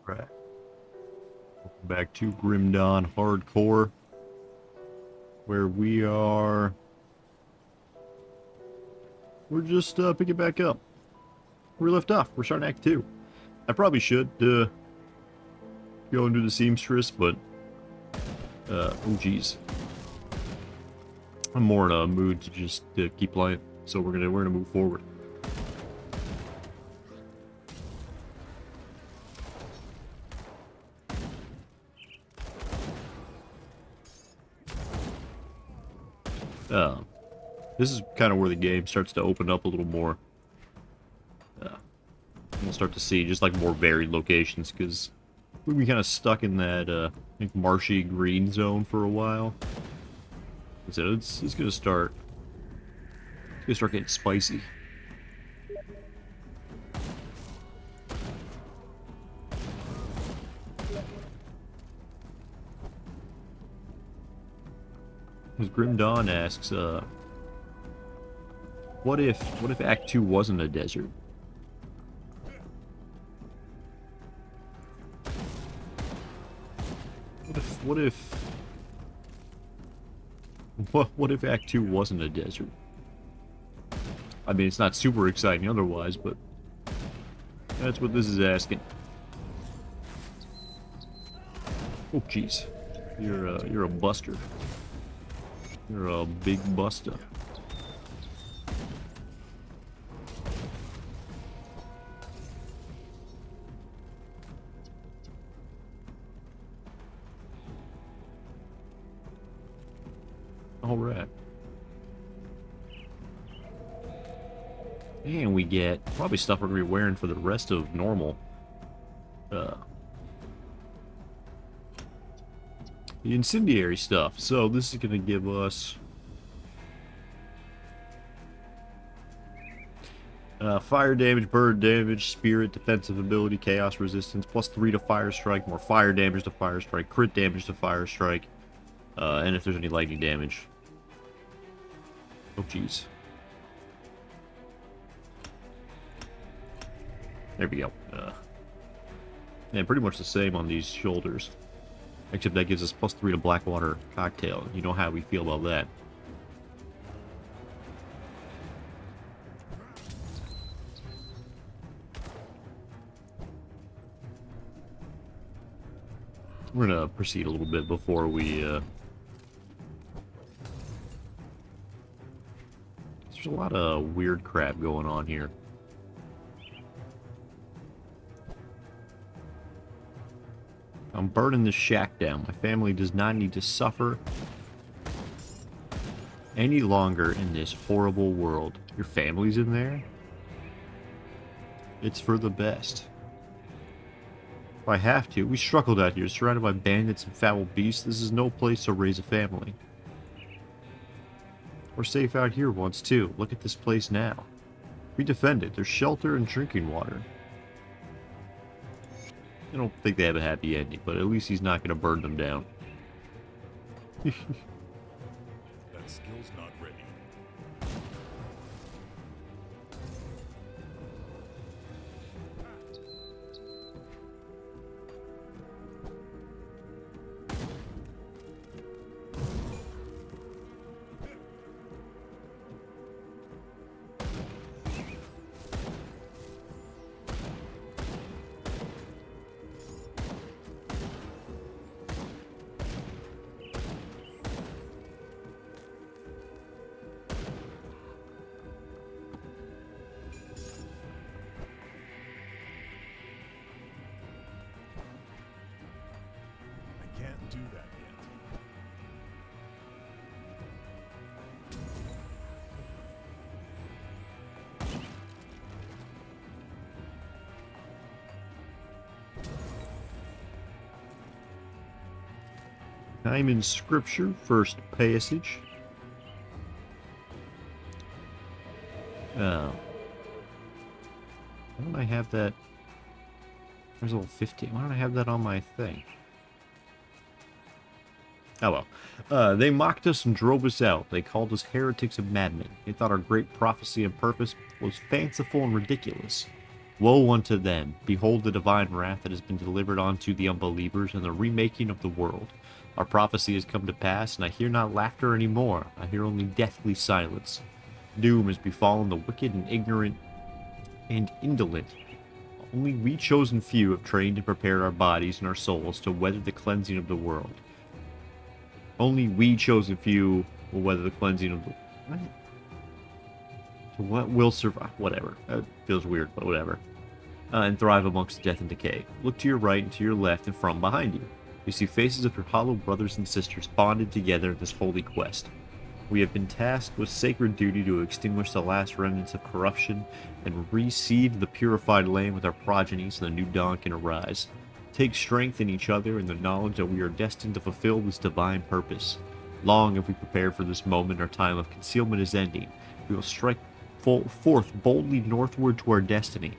Right. Welcome back to Grim Dawn Hardcore, where we're just picking back up. We left off. We're starting Act 2. I probably should go and do the seamstress, but oh geez, I'm more in a mood to just keep playing. So we're gonna move forward. Uh, this is kind of where the game starts to open up a little more. We'll start to see just like more varied locations because we've been kind of stuck in that I think marshy green zone for a while. So it's gonna start getting spicy. Because Grim Dawn asks, what if Act 2 wasn't a desert? What if Act 2 wasn't a desert? I mean, it's not super exciting otherwise, but that's what this is asking. Oh, jeez. You're a buster. You're a big buster. All right. And we get probably stuff we're gonna be wearing for the rest of normal. The incendiary stuff. So this is gonna give us fire damage, bird damage, spirit, defensive ability, chaos resistance, +3 to fire strike, more fire damage to fire strike, crit damage to fire strike, and if there's any lightning damage. Oh jeez. There we go. And pretty much the same on these shoulders. Except that gives us +3 to Blackwater Cocktail. You know how we feel about that. We're gonna proceed a little bit before we, There's a lot of weird crap going on here. I'm burning this shack down. My family does not need to suffer any longer in this horrible world. Your family's in there? It's for the best. If I have to. We struggled out here, surrounded by bandits and foul beasts. This is no place to raise a family. We're safe out here once, too. Look at this place now. We defend it. There's shelter and drinking water. I don't think they have a happy ending, but at least he's not going to burn them down. That skill's not ready. I can't do that yet. Time in Scripture, first passage. Why don't I have that? There's a little 15. Why don't I have that on my thing? Oh well. They mocked us and drove us out. They called us heretics and madmen. They thought our great prophecy and purpose was fanciful and ridiculous. Woe unto them! Behold the divine wrath that has been delivered unto the unbelievers and the remaking of the world. Our prophecy has come to pass, and I hear not laughter any more. I hear only deathly silence. Doom has befallen the wicked and ignorant and indolent. Only we chosen few have trained and prepared our bodies and our souls to weather the cleansing of the world. Only we chosen few will weather the cleansing of the... What? To what will survive? Whatever. That feels weird, but whatever. And thrive amongst death and decay. Look to your right and to your left and from behind you. You see faces of your hollow brothers and sisters bonded together in this holy quest. We have been tasked with sacred duty to extinguish the last remnants of corruption and reseed the purified land with our progeny so the new dawn can arise. Take strength in each other and the knowledge that we are destined to fulfill this divine purpose. Long have we prepared for this moment, our time of concealment is ending. We will strike forth boldly northward to our destiny.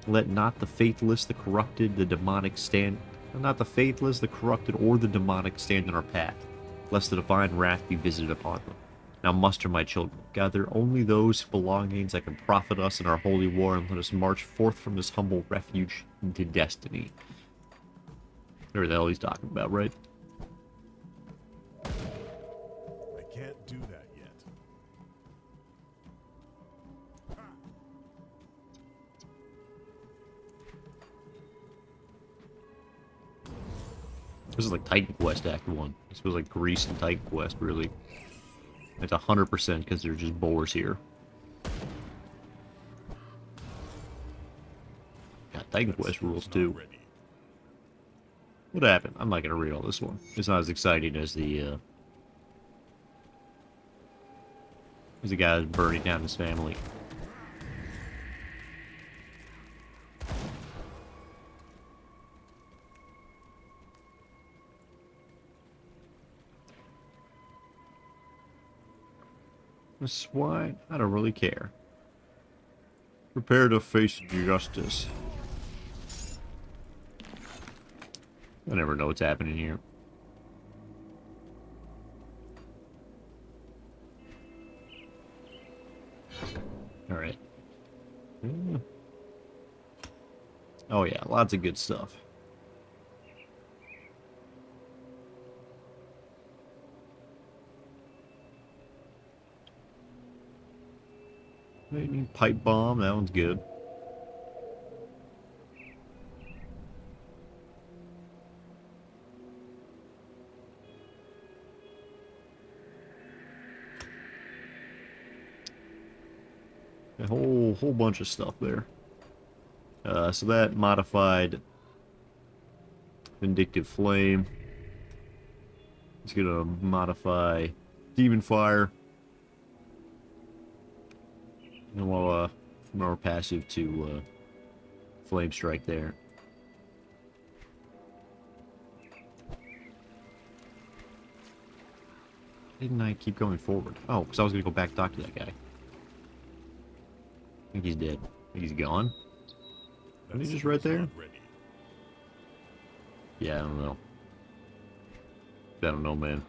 Let not the faithless, the corrupted, the demonic stand... Not the faithless, the corrupted, or the demonic stand in our path, lest the divine wrath be visited upon them. Now muster, my children, gather only those belongings that can profit us in our holy war, and let us march forth from this humble refuge into destiny. Whatever the hell he's talking about, right? I can't do that yet. This is like Titan Quest Act 1. This was like Greece and Titan Quest, really. It's 100% because they're just boars here. Got Titan Quest rules too. Ready. What happened? I'm not gonna read all this one. It's not as exciting as the guy who's burning down his family. That's why I don't really care. Prepare to face justice. I never know what's happening here. Alright. Oh yeah, lots of good stuff. Lightning pipe bomb, that one's good. A whole bunch of stuff there. So that modified Vindictive Flame. It's gonna modify Demon Fire. And we'll more passive to Flame Strike there. Didn't I keep going forward? Oh, because I was gonna go back talk to that guy. I think he's dead. I think he's gone. Isn't he just right there? Yeah, I don't know. I don't know, man.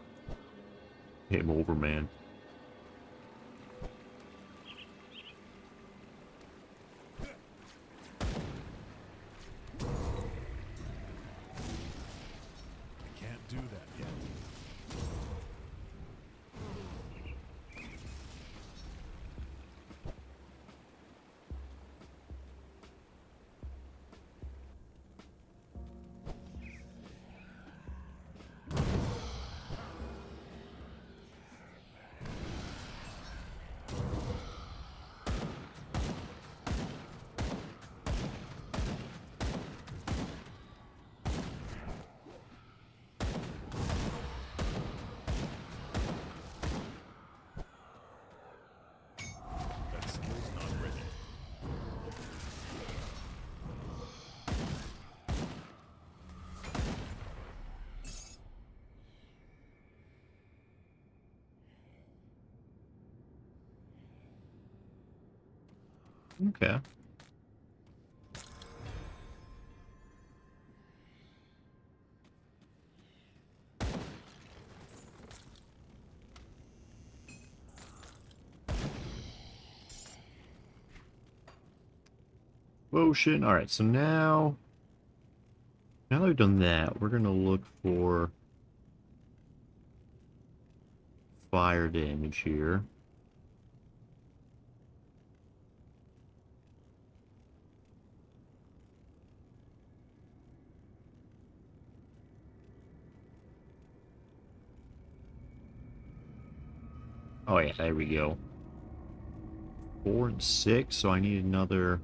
Game over, man. I can't do that yet. That skill's not ready. Okay. Potion. Alright, so now that we've done that, we're gonna look for fire damage here. Oh yeah, there we go. 4 and 6, so I need another.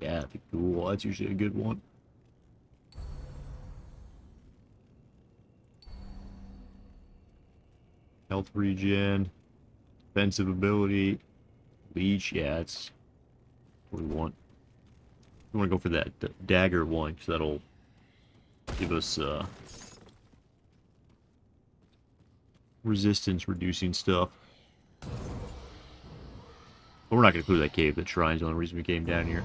Yeah, the ghoul, that's usually a good one. Health regen, defensive ability, leech, yeah, that's what we want. We want to go for that dagger one, because that'll give us resistance reducing stuff. But we're not going to clear that cave. That shrine's the only reason we came down here.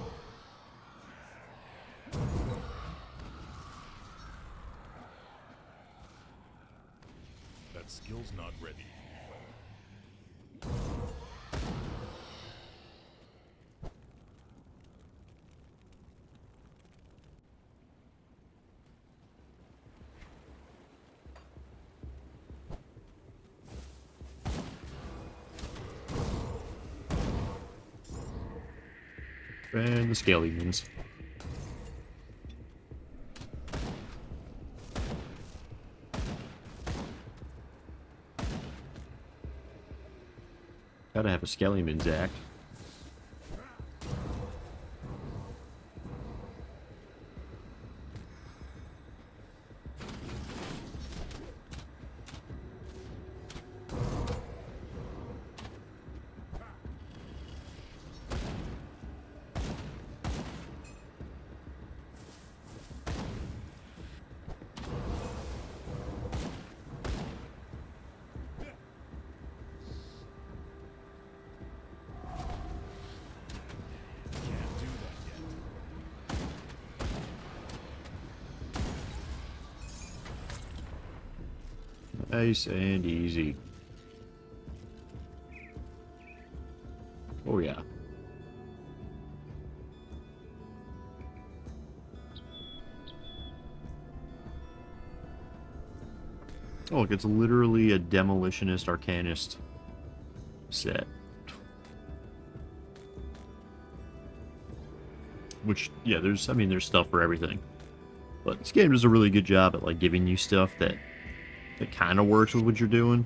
That skill's not ready. And the skeletons. Gotta have a skeleton's act. Can't do that yet. Nice and easy. Oh yeah. Oh, look, it's literally a demolitionist arcanist set. Which, yeah, there's stuff for everything. But this game does a really good job at, like, giving you stuff that kind of works with what you're doing.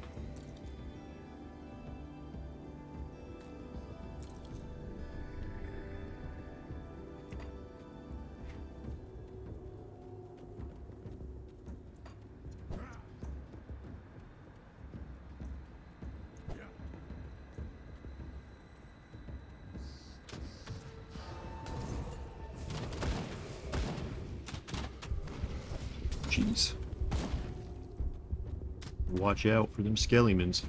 Jeez. Watch out for them skeletons.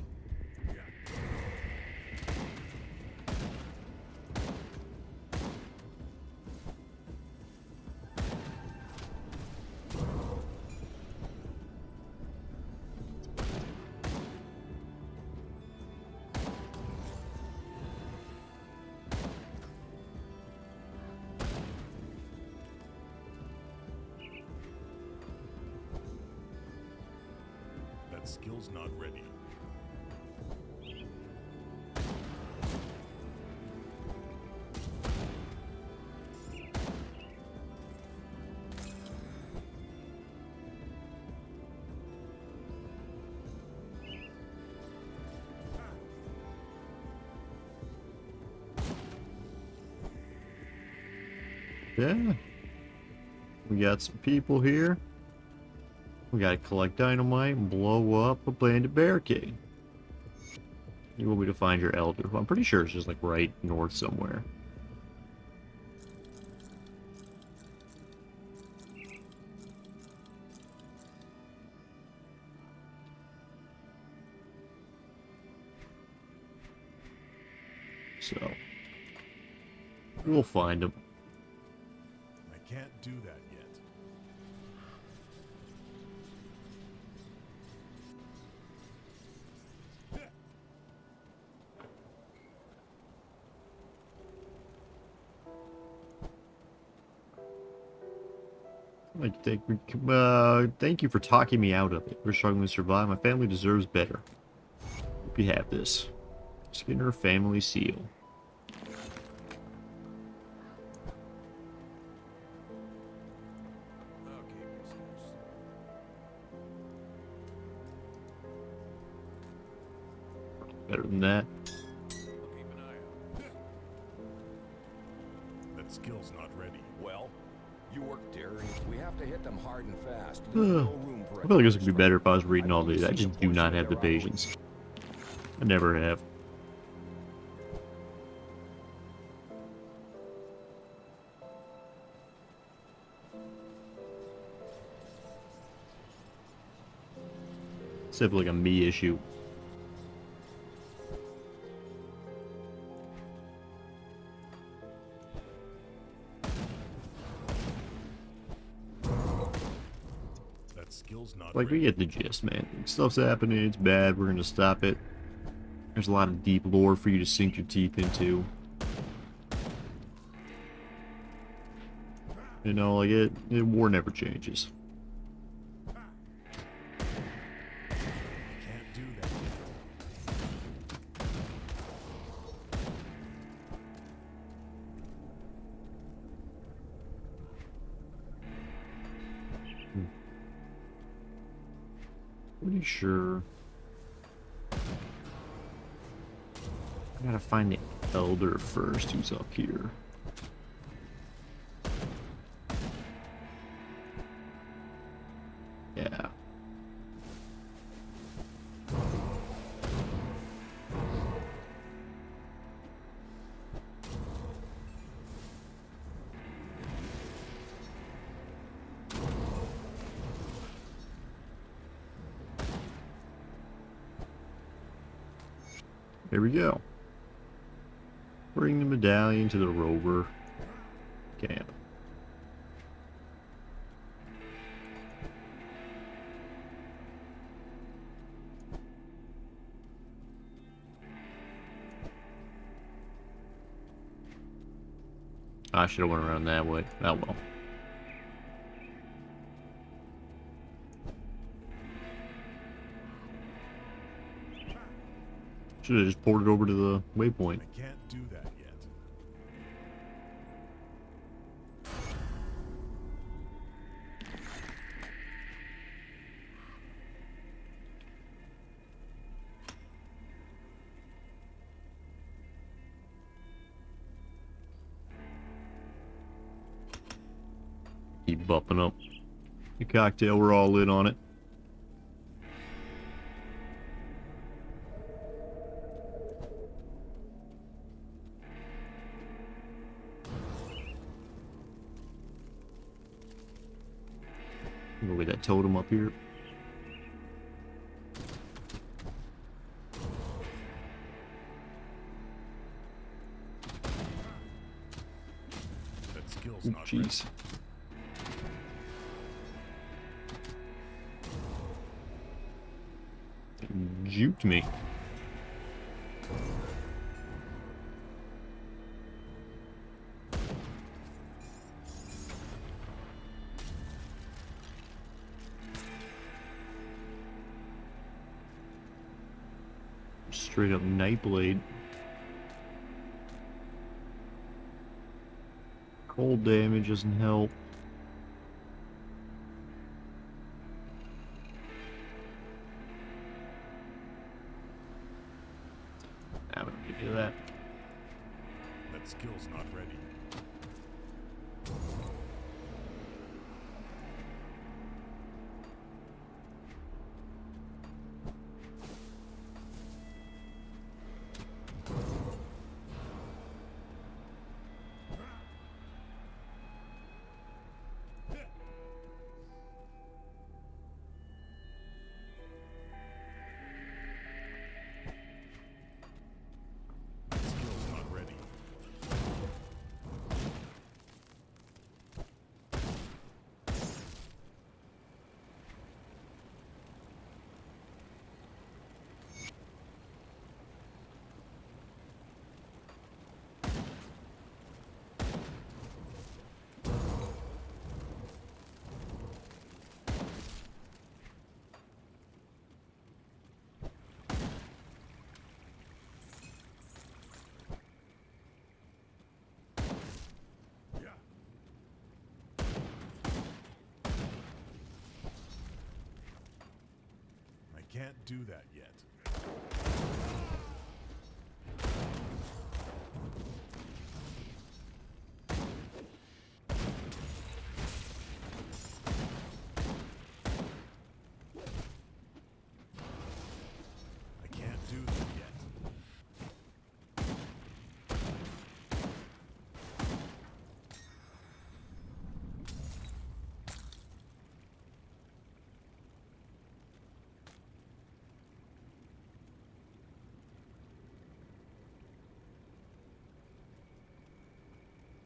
That skill's not ready. Yeah. We got some people here. We gotta collect dynamite and blow up a bandit barricade. You want me to find your elder? Well, I'm pretty sure it's just like right north somewhere. So, we'll find him. I can't do that yet. Like, thank you for talking me out of it. We're struggling to survive. My family deserves better. Hope you have this. Skinner family seal. Better than that. That skill's not ready. Well, you work daring. We have to hit them hard and fast. I Leave no room for feel like this would be extra better if I was strength. reading all I've these. I only seen just a do portion not of have the their patience. I never have. Except like a me issue. That skill's not Like, we ready. get the gist, man. Stuff's happening, it's bad, we're gonna stop it. There's a lot of deep lore for you to sink your teeth into. You know, like, war never changes. Can't do that yet. Pretty sure. I gotta find the elder first, who's up here. Yeah. There we go. Bring the medallion to the rover camp. I should have went around that way. Oh well. Should have just poured it over to the waypoint. I can't do that yet. Keep bumping up the cocktail. We're all in on it. Go get that totem up here. That skill's Ooh, not ready. jeez. Juked me. Straight up Nightblade. Cold damage doesn't help. I'm gonna give you that. That skill's not ready. That skill's not ready. can't do that yet. I can't do that yet.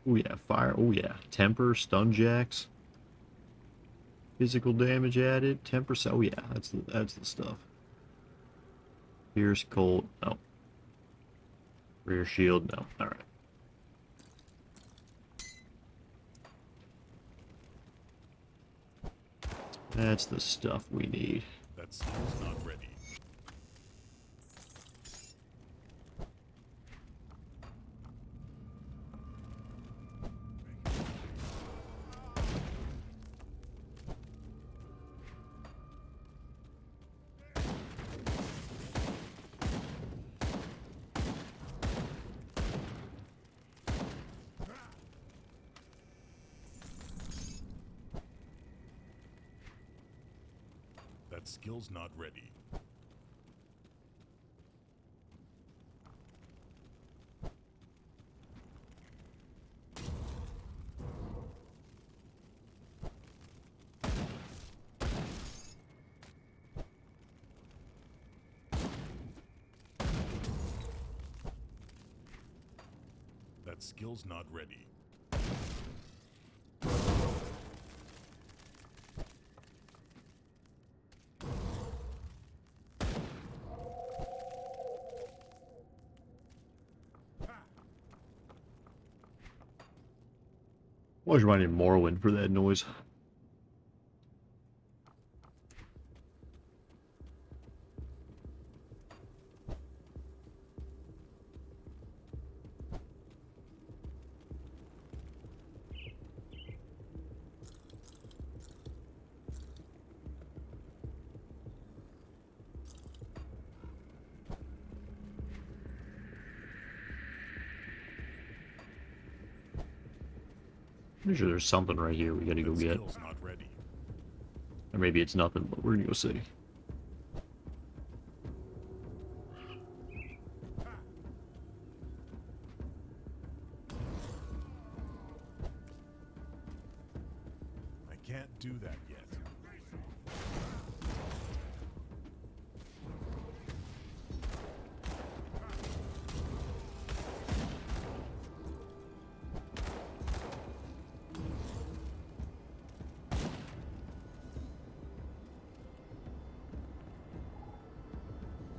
Oh yeah, fire. Oh yeah, temper, stun jacks, physical damage added, 10%. Oh yeah, that's the stuff. Pierce, cold, no. Rear shield, no. All right. That's the stuff we need. That skill's not ready. That skill's not ready. That skill's not ready. Always reminded Morrowind for that noise. Pretty sure there's something right here we gotta go That get. skill's not ready. Or maybe it's nothing, but we're gonna go see. I can't do that yet.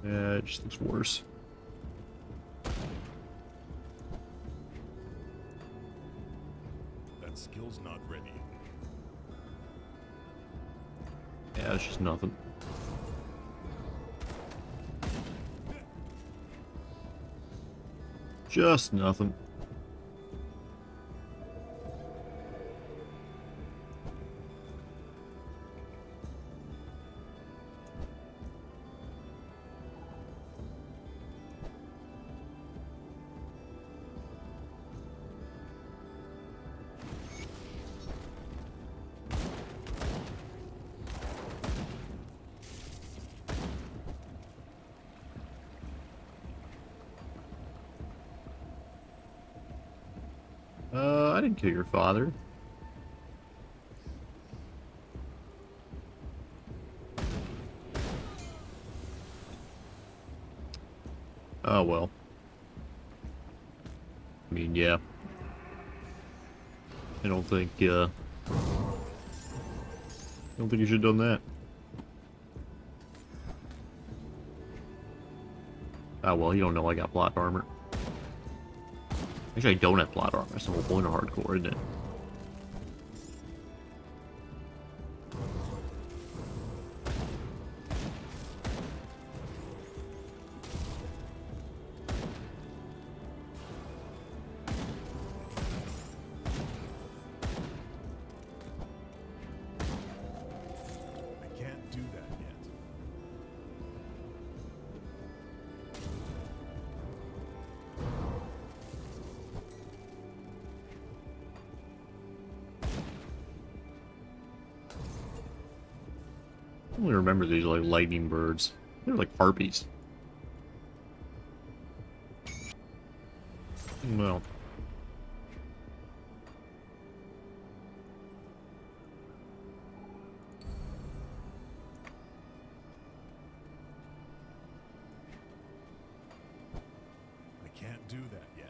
Yeah, it just looks worse. That skill's not ready. Yeah, it's just nothing. Just nothing. I didn't kill your father. Oh well. I mean, yeah. I don't think you should have done that. Oh well, you don't know I got plot armor. Actually, I don't have plot armor. That's the whole point of hardcore, isn't it? I can't do that yet. only remember these like lightning birds. They're like harpies. Well. I can't do that yet.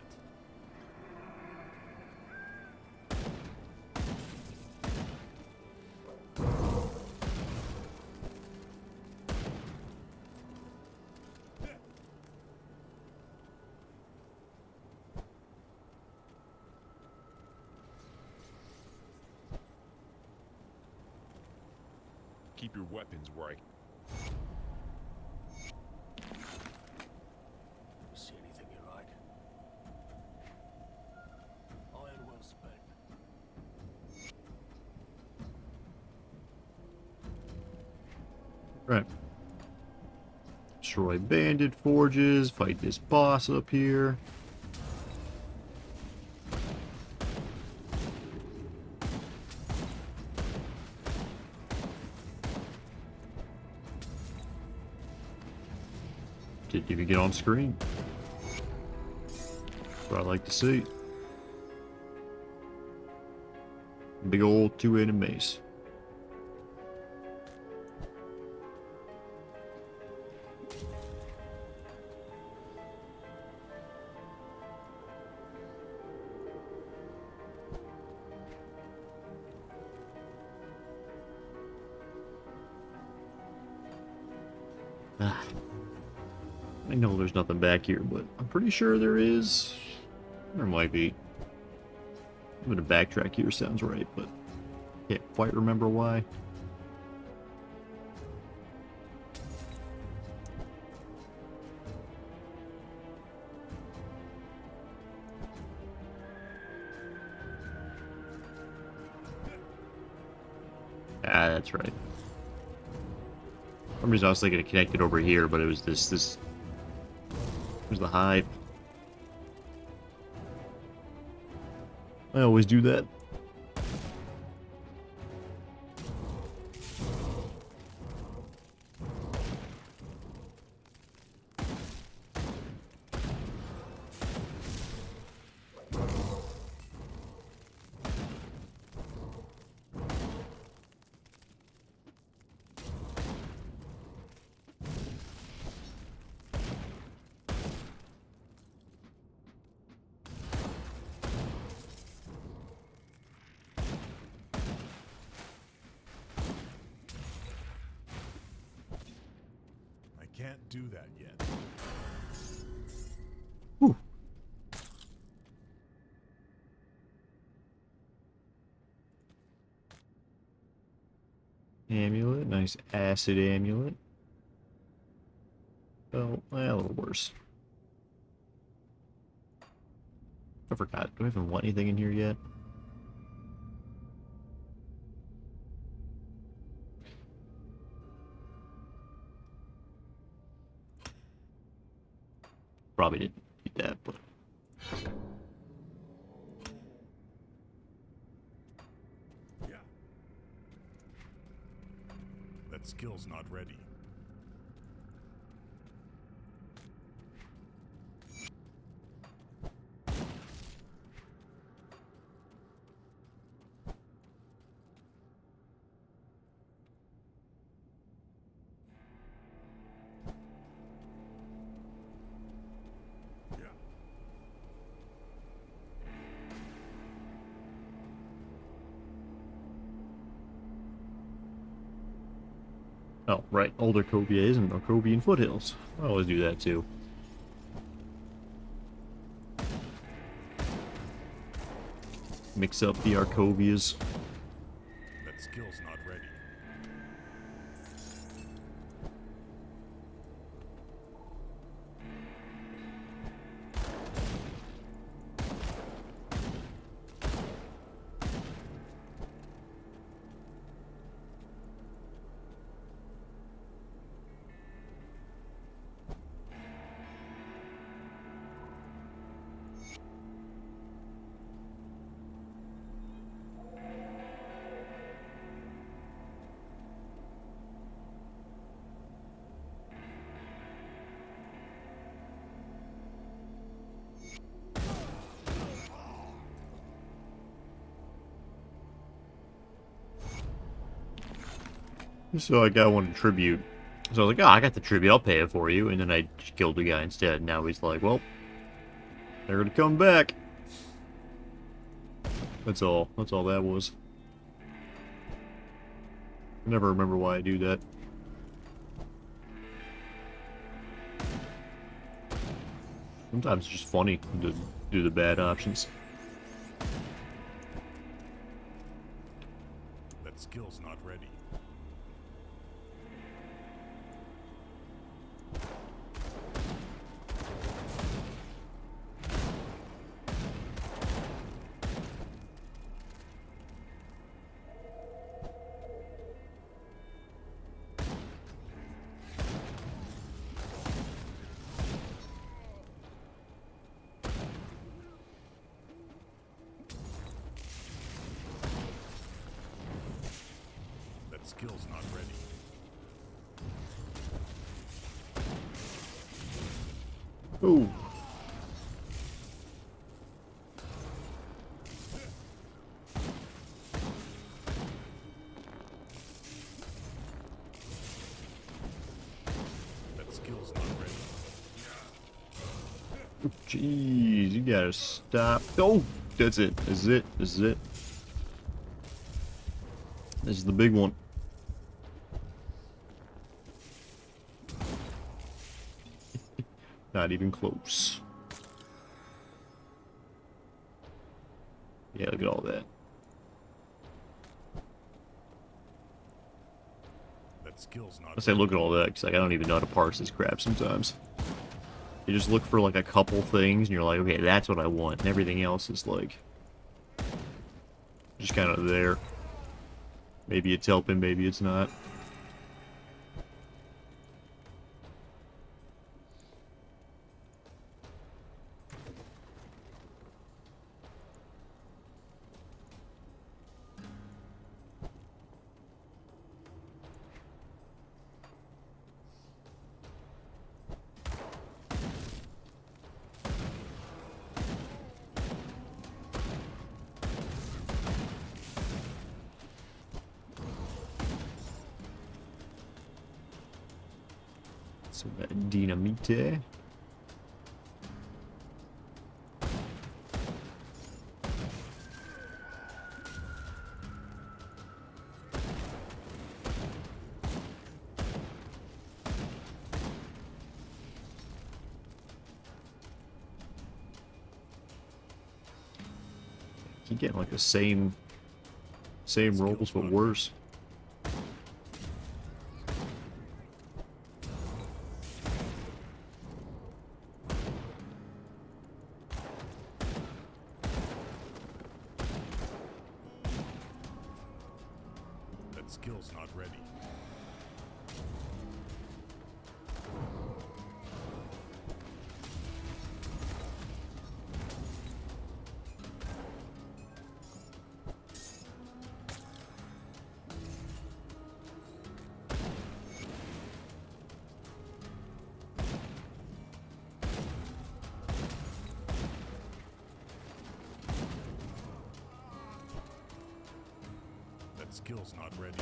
Keep your weapons where I... See anything you like? Iron well spent. Right. Destroy bandit forges, fight this boss up here. Didn't even get on screen. That's what I like to see. Big old two-handed mace. Ah. I know there's nothing back here, but I'm pretty sure there is. There might be. I'm gonna backtrack here, sounds right, but can't quite remember why. Ah, that's right. For some reason I was thinking it connected over here, but it was this was the hive. I always do that. I can't do that yet. Whew. Amulet, nice acid amulet. Oh, a little worse. I forgot. Do I even want anything in here yet? Probably didn't need that, but Yeah. That skill's not ready. Yeah. oh, right. Older Coviers and Malkovian foothills. I always do that too. Mix up the Arcovias. That skill's not ready. So I wanted tribute. So I was like, oh, I got the tribute, I'll pay it for you. And then I just killed the guy instead. And now he's like, well, they're gonna come back. That's all. That's all that was. I never remember why I do that. Sometimes it's just funny to do the bad options. That skill's not ready. That skill's not ready. Ooh. That skill's not ready. Jeez, you gotta stop. Oh, that's it. This is it. This is it. This is the big one. Not even close. Yeah, look at all that. That skill's not I say look at all that because like, I don't even know how to parse this crap sometimes. You just look for like a couple things and you're like, okay, that's what I want. And everything else is like just kind of there. Maybe it's helping, maybe it's not. So that dynamite. Keep getting like the same rolls but worse. That skill's not ready. That skill's not ready.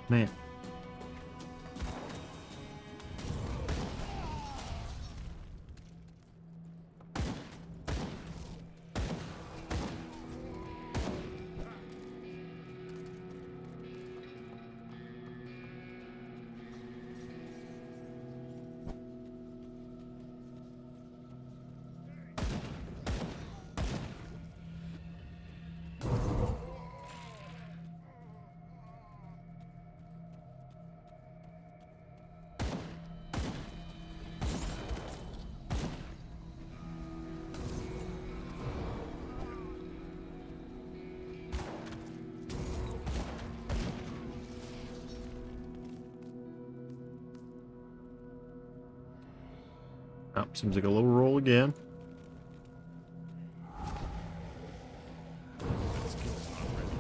Man. Oh, seems like a low roll again. That skill's not ready.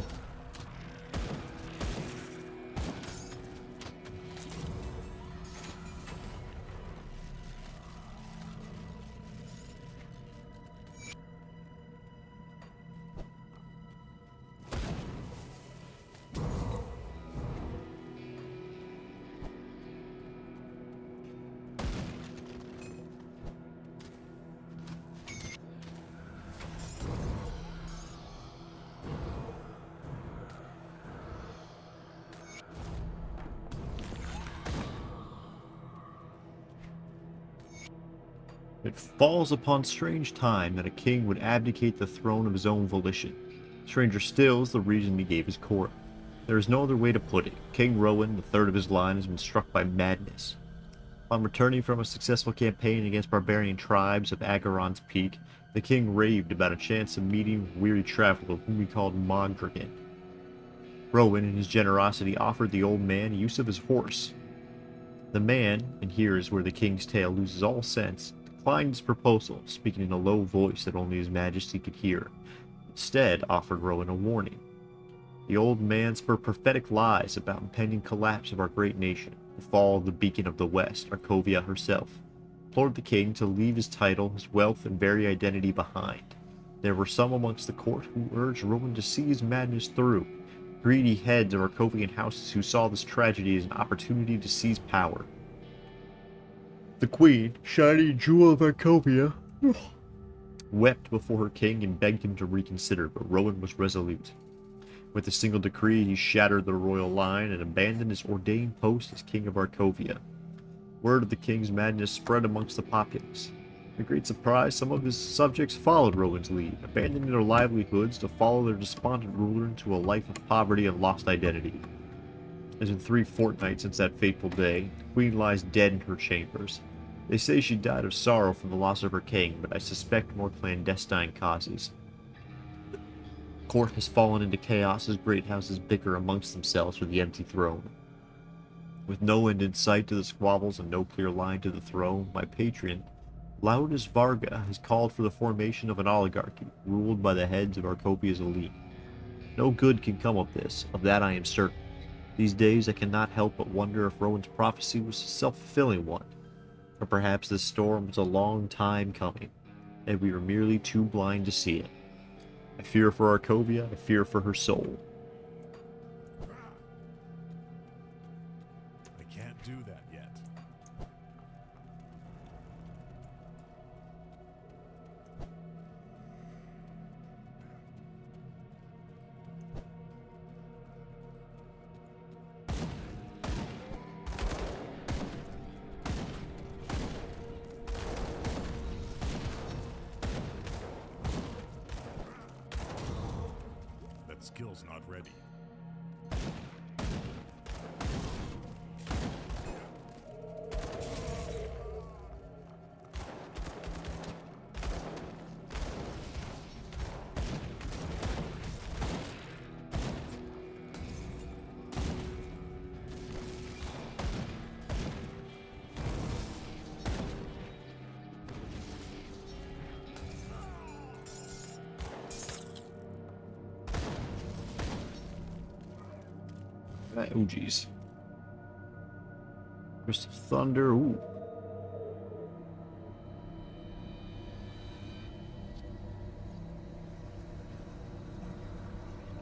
It falls upon strange time that a king would abdicate the throne of his own volition. Stranger still is the reason he gave his court. There is no other way to put it. King Rowan, the third of his line, has been struck by madness. Upon returning from a successful campaign against barbarian tribes of Agaron's Peak, the king raved about a chance of meeting a weary traveler whom he called Mondragon. Rowan, in his generosity, offered the old man use of his horse. The man, and here is where the king's tale loses all sense, declined his proposal, speaking in a low voice that only his majesty could hear. Instead, offered Rowan a warning. The old man spoke prophetic lies about impending collapse of our great nation, the fall of the beacon of the West, Arcovia herself. Implored the king to leave his title, his wealth, and very identity behind. There were some amongst the court who urged Rowan to see his madness through, greedy heads of Arcovian houses who saw this tragedy as an opportunity to seize power. The queen, shining jewel of Arcovia, wept before her king and begged him to reconsider, but Rowan was resolute. With a single decree, he shattered the royal line and abandoned his ordained post as king of Arcovia. Word of the king's madness spread amongst the populace. To great surprise, some of his subjects followed Rowan's lead, abandoning their livelihoods to follow their despondent ruler into a life of poverty and lost identity. As in 3 fortnights since that fateful day, the queen lies dead in her chambers. They say she died of sorrow from the loss of her king, but I suspect more clandestine causes. The court has fallen into chaos as great houses bicker amongst themselves for the empty throne. With no end in sight to the squabbles and no clear line to the throne, my patron, Laudus Varga, has called for the formation of an oligarchy, ruled by the heads of Arcovia's elite. No good can come of this, of that I am certain. These days I cannot help but wonder if Rowan's prophecy was a self-fulfilling one, or perhaps this storm was a long time coming, and we were merely too blind to see it. I fear for Arcovia, I fear for her soul. I can't do that yet. That skill's not ready. Oh, geez. Crest of Thunder, ooh.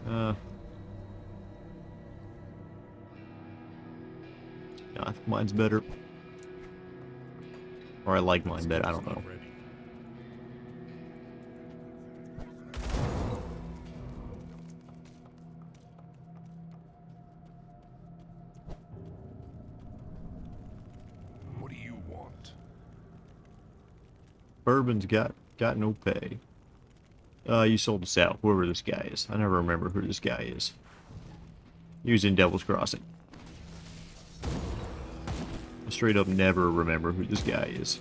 Yeah, I think mine's better. Or I like mine better, I don't know. Ready. What do you want? Bourbon's got no pay. You sold us out, whoever this guy is. I never remember who this guy is. He was in Devil's Crossing. I straight up never remember who this guy is.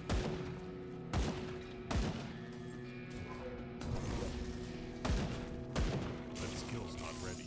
That skill's not ready.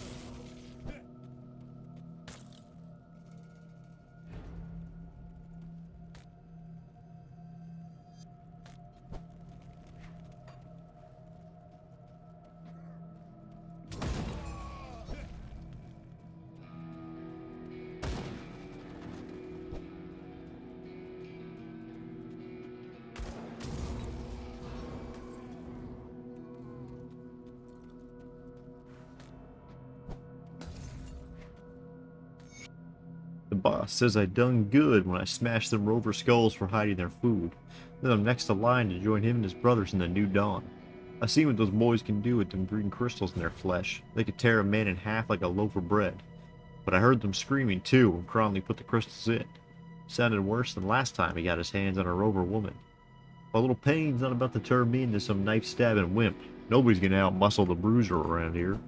boss says I done good when I smashed them rover skulls for hiding their food. Then I'm next to line to join him and his brothers in the new dawn. I've seen what those boys can do with them green crystals in their flesh. They could tear a man in half like a loaf of bread. But I heard them screaming too when Cronley put the crystals in. Sounded worse than last time he got his hands on a rover woman. A little pain's not about to turn me into some knife-stabbing wimp. Nobody's gonna out-muscle the bruiser around here.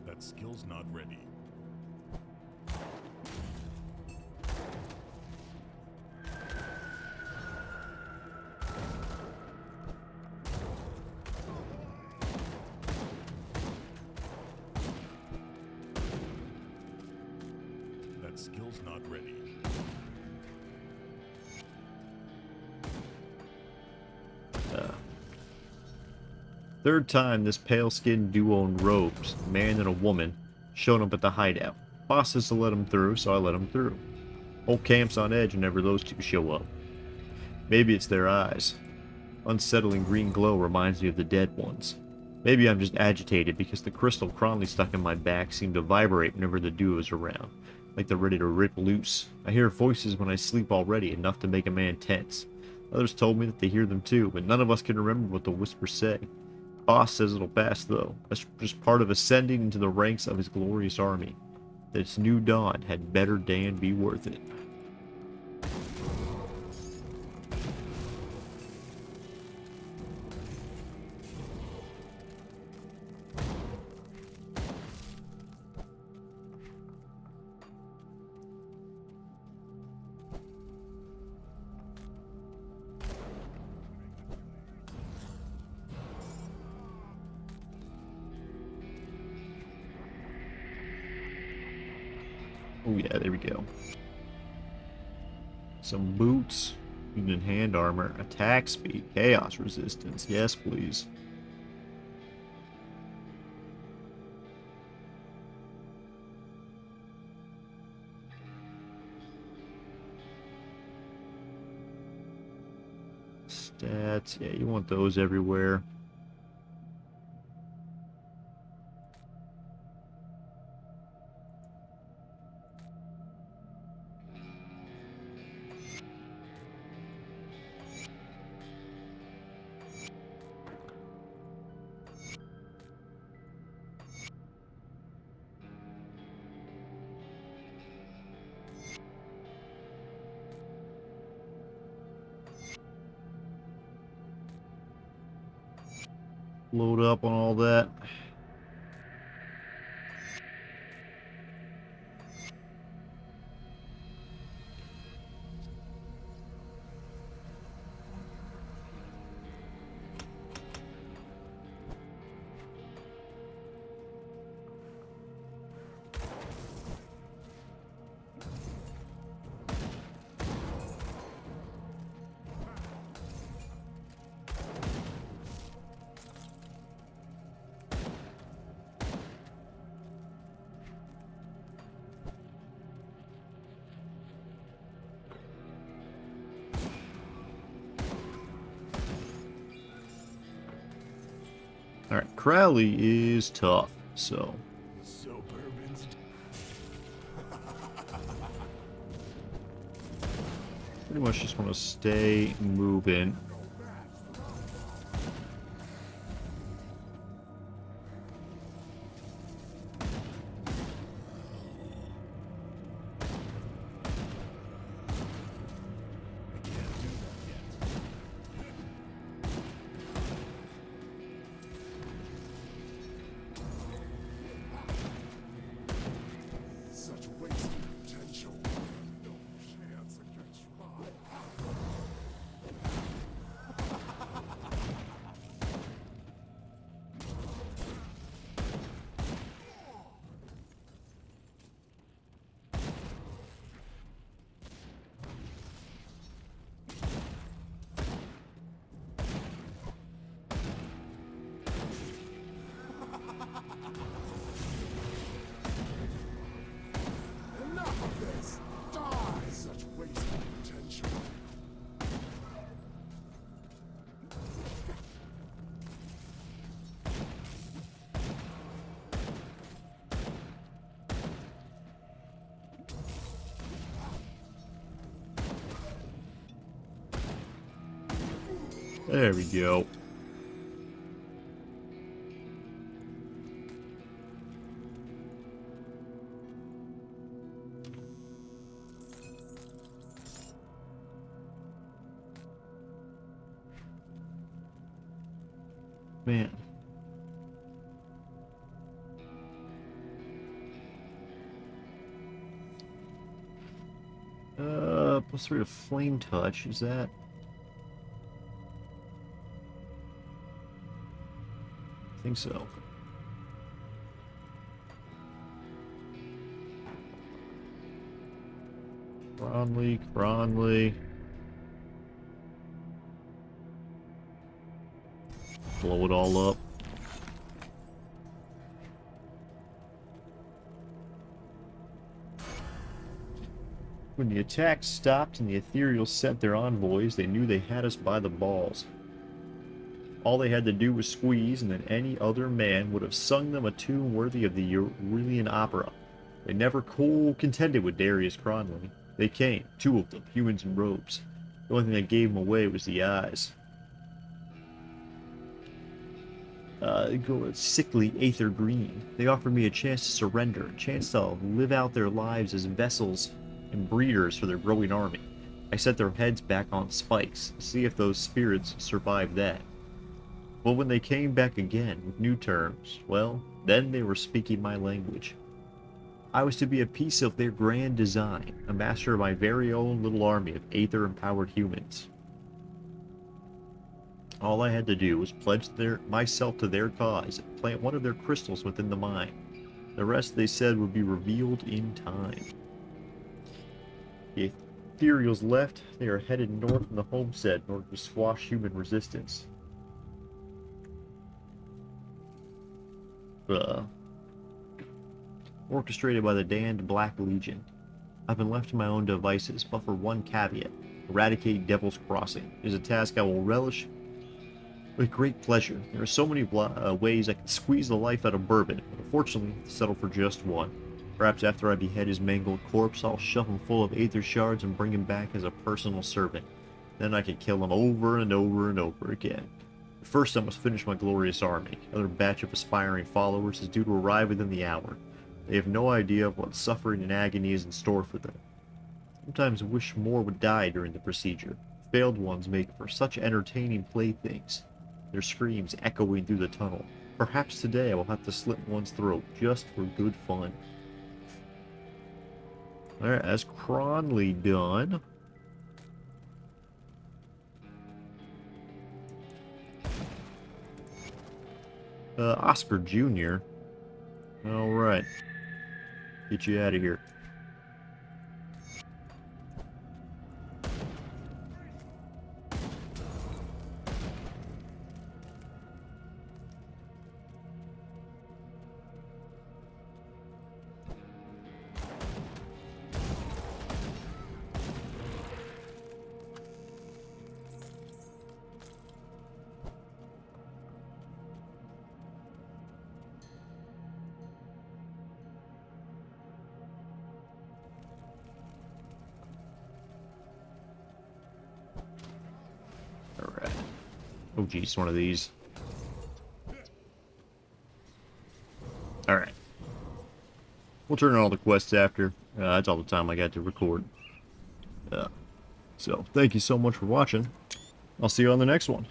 That skill's not ready. That skill's not ready. Third time this pale-skinned duo in robes, a man and a woman, showed up at the hideout. Boss says to let him through, so I let him through. Whole camp's on edge whenever those two show up. Maybe it's their eyes. Unsettling green glow reminds me of the dead ones. Maybe I'm just agitated because the crystal Cronley stuck in my back seemed to vibrate whenever the duo's around, like they're ready to rip loose. I hear voices when I sleep already, enough to make a man tense. Others told me that they hear them too, but none of us can remember what the whispers say. Boss says it'll pass though. That's just part of ascending into the ranks of his glorious army. This new dawn had better Dan be worth it. Oh yeah, there we go. Some boots, even hand armor, attack speed, chaos resistance. Yes, please. Stats, yeah, you want those everywhere. Load up on all that. Alright, Crowley is tough, so Suburbans. pretty much just want to stay moving. Such wasted potential. No chance against mine. There we go. Man. +3 to flame touch, is that? I think so. Cronley. Blow it all up. When the attack stopped and the ethereals sent their envoys, they knew they had us by the balls. All they had to do was squeeze, and then any other man would have sung them a tune worthy of the Aurelian opera. They never contented with Darius Cronley. They came, 2 of them, humans in robes. The only thing that gave them away was the eyes. Go sickly aether green. They offered me a chance to surrender, a chance to live out their lives as vessels and breeders for their growing army. I set their heads back on spikes, to see if those spirits survived that. But when they came back again with new terms, well, then they were speaking my language. I was to be a piece of their grand design, a master of my very own little army of aether-empowered humans. All I had to do was pledge myself to their cause and plant one of their crystals within the mine. The rest, they said, would be revealed in time. The ethereals left. They are headed north from the homestead in order to squash human resistance. Orchestrated by the damned Black Legion. I've been left to my own devices, but for one caveat. Eradicate Devil's Crossing. It is a task I will relish with great pleasure. There are so many ways I can squeeze the life out of Bourbon, but unfortunately, settle for just one. Perhaps after I behead his mangled corpse, I'll shove him full of aether shards and bring him back as a personal servant. Then I can kill him over and over and over again. But first, I must finish my glorious army. Another batch of aspiring followers is due to arrive within the hour. They have no idea of what suffering and agony is in store for them. Sometimes I wish more would die during the procedure. Failed ones make for such entertaining playthings, their screams echoing through the tunnel. Perhaps today I will have to slit one's throat just for good fun. Alright, that's Cronley done. Oscar Jr. Alright. Get you out of here. Alright. Oh geez, one of these. Alright. We'll turn on all the quests after. That's all the time I got to record. So, thank you so much for watching. I'll see you on the next one.